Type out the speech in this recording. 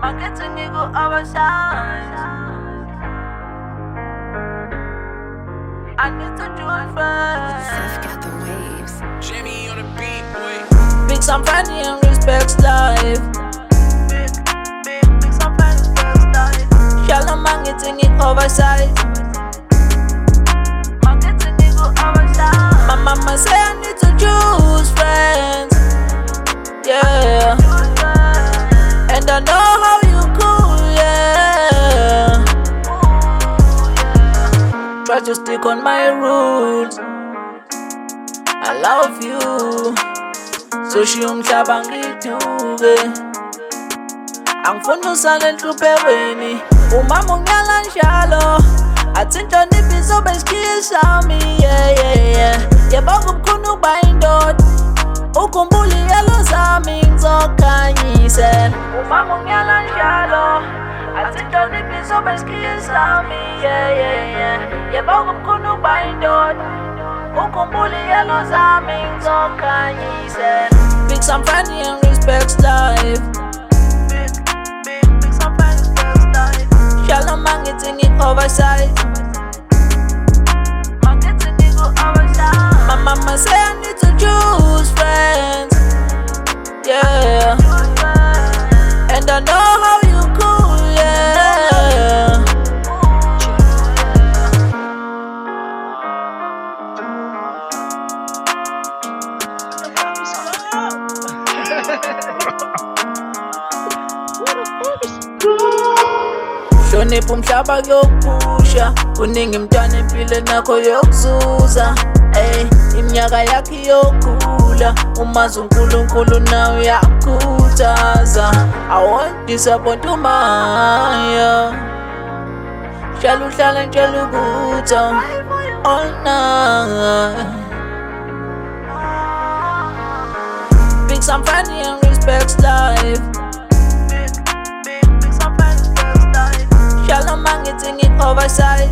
Marketing you go oversize. I need to join first. Seth got the waves. Jimmy on the beat, boy. Big some funny and respects life. Big some funny respects life. Shallow marketing it oversize. Marketing it go oversize. My mama say I need to choose friends. Yeah. And I know how you cool, yeah. Try to stick on my rules. I love you. So she umhlabangithuke. Angifuna usale enhluphelweni. Uma mungiyala njalo athi inhlonipho izobe isikhili sami, yeah. Yebo kumkhulu ukuba indoda. Ukhumbule iyelo zami ngizokhanyise. Uma mungiyala njalo athi inhlonipho izobe isikhili sami, yeah. Yebo kumkhulu ukuba indoda. Ukhumbule iyelo zami ngizokhanyise. Big some funny and respects life. Big some funny respects life. Shallow marketing it oversize. Marketing it go oversize. My mama say I need to choose friends. Yeah. And I know how you cool, yeah. Hlonipha umhlaba kuyokusha. Kuningi mntwana empilweni nakho yokuzuza. Iminyaka yakhe yokhula. Umazi uNkulunkulu nawe uyakhuthaza. I won't disappoint umaya. Shall uhlale njalo ukutha all night. Big some funny and respects life. Big some funny respects life. Shallow marketing it oversize.